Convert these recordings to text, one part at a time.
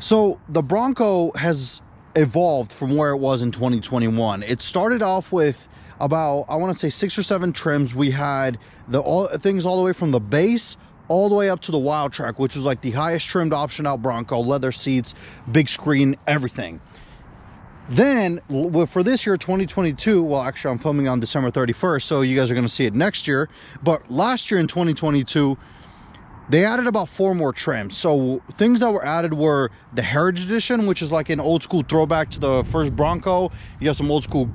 So the Bronco has evolved from where it was in 2021. It started off with about, I want to say 6 or 7 trims. We had things all the way from the base all the way up to the Wild Track, which was like the highest trimmed option out Bronco, leather seats, big screen, everything. Then for this year, 2022, well, actually I'm filming on December 31st, so you guys are going to see it next year. But last year in 2022, they added about 4 more trims. So things that were added were the Heritage Edition, which is like an old school throwback to the first Bronco. You have some old school,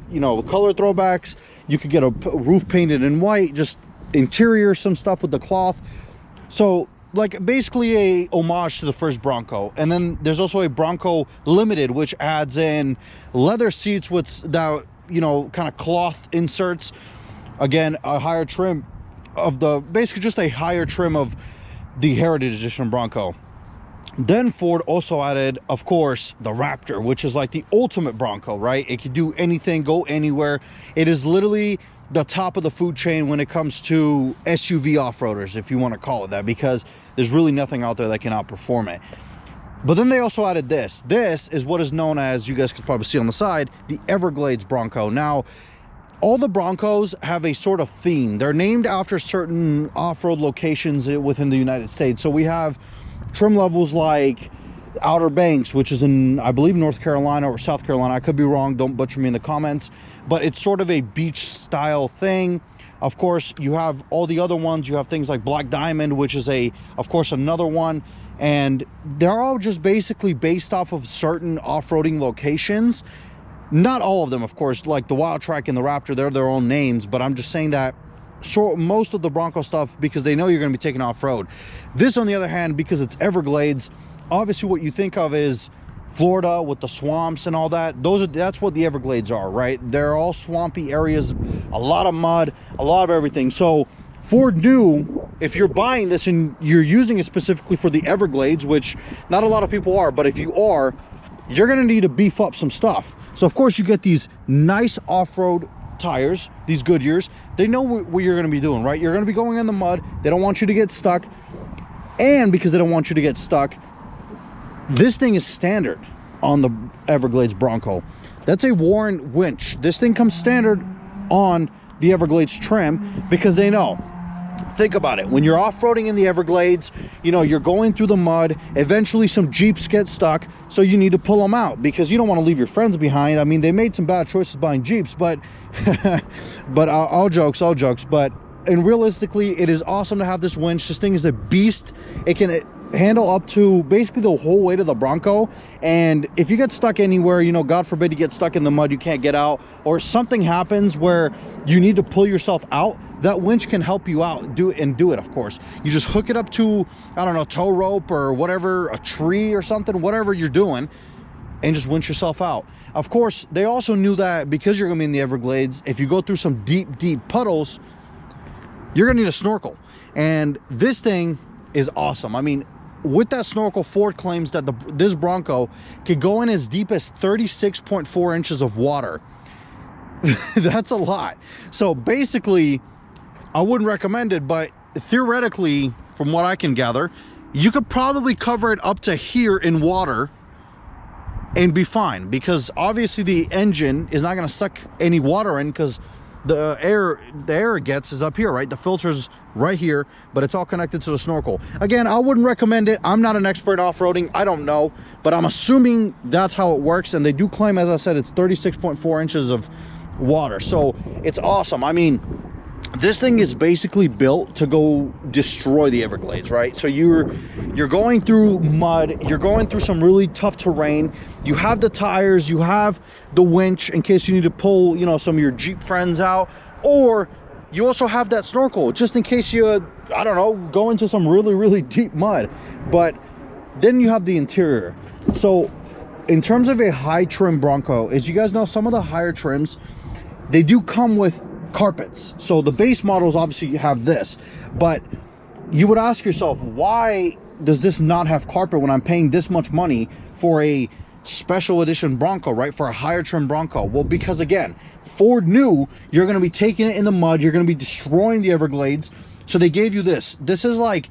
you know, color throwbacks. You could get a roof painted in white, just interior, some stuff with the cloth. So like basically a homage to the first Bronco. And then there's also a Bronco Limited, which adds in leather seats with that, you know, kind of cloth inserts. Again, a higher trim of the, basically just a higher trim of the Heritage Edition Bronco. Then Ford also added, of course, the Raptor, which is like the ultimate Bronco, right? It can do anything, go anywhere. It is literally the top of the food chain when it comes to SUV off-roaders, if you want to call it that, because there's really nothing out there that can outperform it. But then they also added this. This is what is known as, you guys can probably see on the side, the Everglades Bronco. Now, all the Broncos have a sort of theme. They're named after certain off-road locations within the United States. So we have trim levels like Outer Banks, which is in, I believe, North Carolina or South Carolina. I could be wrong. Don't butcher me in the comments. But it's sort of a beach style thing. Of course, you have all the other ones. You have things like Black Diamond, which is of course, another one. And they're all just basically based off of certain off-roading locations. Not all of them, of course, like the Wild Track and the Raptor, they're their own names. But I'm just saying that most of the Bronco stuff, because they know you're going to be taking off-road. This, on the other hand, because it's Everglades, obviously what you think of is Florida with the swamps and all that. That's what the Everglades are, right? They're all swampy areas, a lot of mud, a lot of everything. So Ford knew if you're buying this and you're using it specifically for the Everglades, which not a lot of people are, but if you are, you're going to need to beef up some stuff. So of course you get these nice off-road tires, these Goodyears. They know what you're going to be doing, right? You're going to be going in the mud. They don't want you to get stuck. And because they don't want you to get stuck, this thing is standard on the Everglades Bronco. That's a Warren winch. This thing comes standard on the Everglades trim because they know. Think about it. When you're off-roading in the Everglades, you know, you're going through the mud. Eventually some Jeeps get stuck, so you need to pull them out because you don't want to leave your friends behind. I mean, they made some bad choices buying Jeeps, but all jokes. And realistically, it is awesome to have this winch. This thing is a beast. It can handle up to basically the whole weight of the Bronco. And if you get stuck anywhere, you know, God forbid you get stuck in the mud, you can't get out, or something happens where you need to pull yourself out, that winch can help you out. Do it, of course. You just hook it up to, I don't know, tow rope or whatever, a tree or something, whatever you're doing, and just winch yourself out. Of course, they also knew that because you're gonna be in the Everglades, if you go through some deep puddles, you're gonna need a snorkel. And this thing is awesome. I mean, with that snorkel, Ford claims that this Bronco could go in as deep as 36.4 inches of water. That's a lot. So basically, I wouldn't recommend it, but theoretically, from what I can gather, you could probably cover it up to here in water and be fine, because obviously the engine is not going to suck any water in, because the air it gets is up here, right? The filter's right here, but it's all connected to the snorkel. Again, I wouldn't recommend it. I'm not an expert off-roading. I don't know, but I'm assuming that's how it works. And they do claim, as I said, it's 36.4 inches of water. So it's awesome. I mean, this thing is basically built to go destroy the Everglades, right? So you're going through mud, you're going through some really tough terrain. You have the tires, you have the winch in case you need to pull, you know, some of your Jeep friends out, or you also have that snorkel just in case you, I don't know, go into some really deep mud. But then you have the interior. So in terms of a high trim Bronco, as you guys know, some of the higher trims, they do come with carpets. So the base models obviously have this, but you would ask yourself, why does this not have carpet when I'm paying this much money for a special edition Bronco, right? For a higher trim Bronco? Well, because again, Ford knew you're going to be taking it in the mud, you're going to be destroying the Everglades, so they gave you this. This is like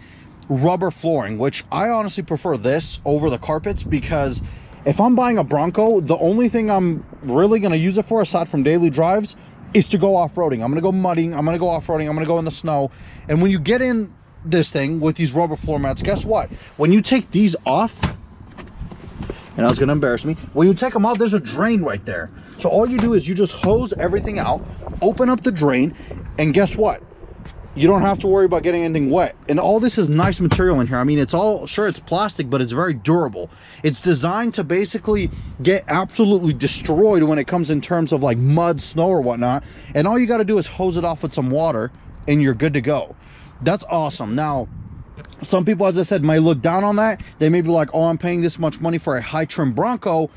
rubber flooring, which I honestly prefer this over the carpets, because if I'm buying a Bronco, the only thing I'm really going to use it for, aside from daily drives, is to go off-roading. I'm going to go mudding, I'm going to go off-roading, I'm going to go in the snow. And when you get in this thing with these rubber floor mats, guess what? When you take these off, and I was going to embarrass me, when you take them out, there's a drain right there. So all you do is you just hose everything out, open up the drain, and guess what? You don't have to worry about getting anything wet. And all this is nice material in here. I mean, it's all, sure, it's plastic, but it's very durable. It's designed to basically get absolutely destroyed when it comes in terms of like mud, snow, or whatnot. And all you got to do is hose it off with some water and you're good to go. That's awesome. Now, some people, as I said, may look down on that. They may be like, oh, I'm paying this much money for a high trim Bronco,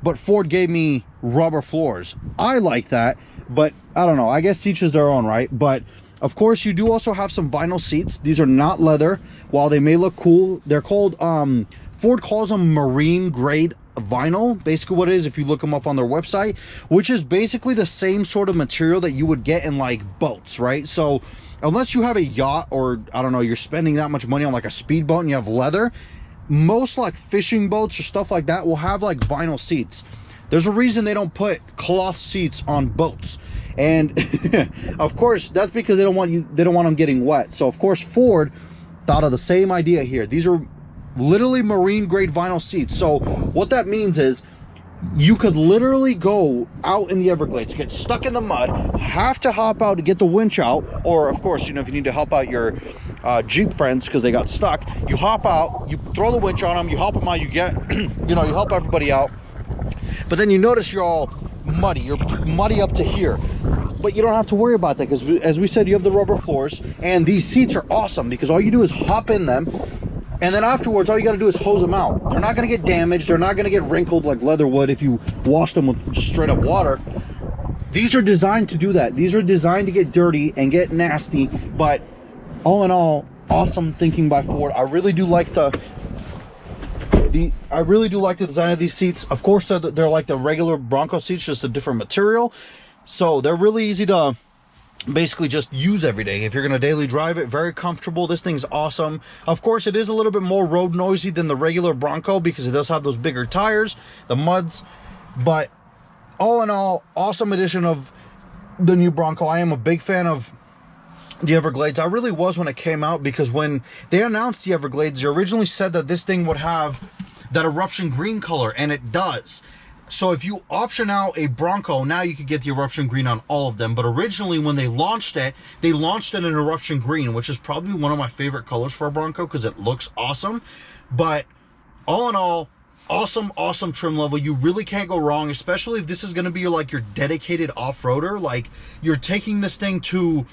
but Ford gave me rubber floors. I like that, but I don't know. I guess each is their own, right? But of course, you do also have some vinyl seats. These are not leather. While they may look cool, they're called, Ford calls them marine grade vinyl. Basically what it is, if you look them up on their website, which is basically the same sort of material that you would get in like boats, right? So unless you have a yacht, or I don't know, you're spending that much money on like a speedboat and you have leather, most like fishing boats or stuff like that will have like vinyl seats. There's a reason they don't put cloth seats on boats. And of course, that's because they don't want them getting wet. So of course, Ford thought of the same idea here. These are literally marine grade vinyl seats. So what that means is you could literally go out in the Everglades, get stuck in the mud, have to hop out to get the winch out, or of course, you know, if you need to help out your Jeep friends because they got stuck, you hop out, you throw the winch on them, you help them out, you get, you know, you help everybody out. But then you notice you're all muddy, you're muddy up to here. But you don't have to worry about that because, as we said, you have the rubber floors, and these seats are awesome because all you do is hop in them, and then afterwards all you got to do is hose them out. They're not going to get damaged, they're not going to get wrinkled like leather would if you wash them with just straight up water. These are designed to do that. These are designed to get dirty and get nasty, but all in all, awesome thinking by Ford. I really do like the design of these seats. Of course, they're like the regular Bronco seats, just a different material. So they're really easy to basically just use every day. If you're going to daily drive it, very comfortable. This thing's awesome. Of course, it is a little bit more road noisy than the regular Bronco because it does have those bigger tires, the muds. But all in all, awesome addition of the new Bronco. I am a big fan of the Everglades. I really was when it came out, because when they announced the Everglades, they originally said that this thing would have that eruption green color, and it does. So if you option out a Bronco, now you could get the eruption green on all of them. But originally when they launched it in eruption green, which is probably one of my favorite colors for a Bronco because it looks awesome. But all in all, awesome trim level. You really can't go wrong, especially if this is going to be your dedicated off-roader. Like, you're taking this thing to,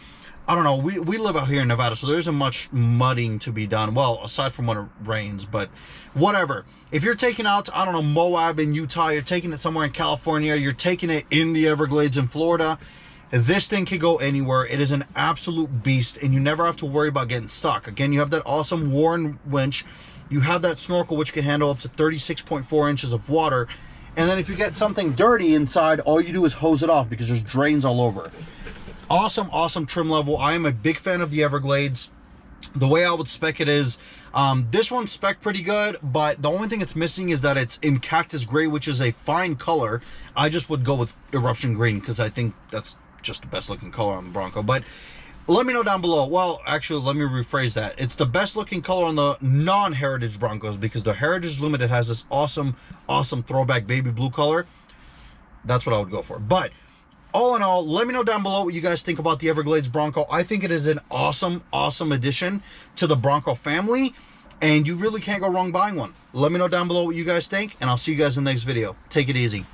I don't know, we live out here in Nevada, so there isn't much mudding to be done. Well, aside from when it rains, but whatever. If you're taking out, I don't know, Moab in Utah, you're taking it somewhere in California, you're taking it in the Everglades in Florida, this thing can go anywhere. It is an absolute beast, and you never have to worry about getting stuck. Again, you have that awesome Warren winch. You have that snorkel, which can handle up to 36.4 inches of water. And then if you get something dirty inside, all you do is hose it off because there's drains all over. Awesome trim level. I am a big fan of the Everglades. The way I would spec it is, this one's spec pretty good, but the only thing it's missing is that it's in cactus gray, which is a fine color. I just would go with eruption green because I think that's just the best looking color on the Bronco. But let me know down below. Well, actually, let me rephrase that. It's the best looking color on the non-Heritage Broncos, because the Heritage Limited has this awesome throwback baby blue color. That's what I would go for. But all in all, let me know down below what you guys think about the Everglades Bronco. I think it is an awesome addition to the Bronco family, and you really can't go wrong buying one. Let me know down below what you guys think, and I'll see you guys in the next video. Take it easy.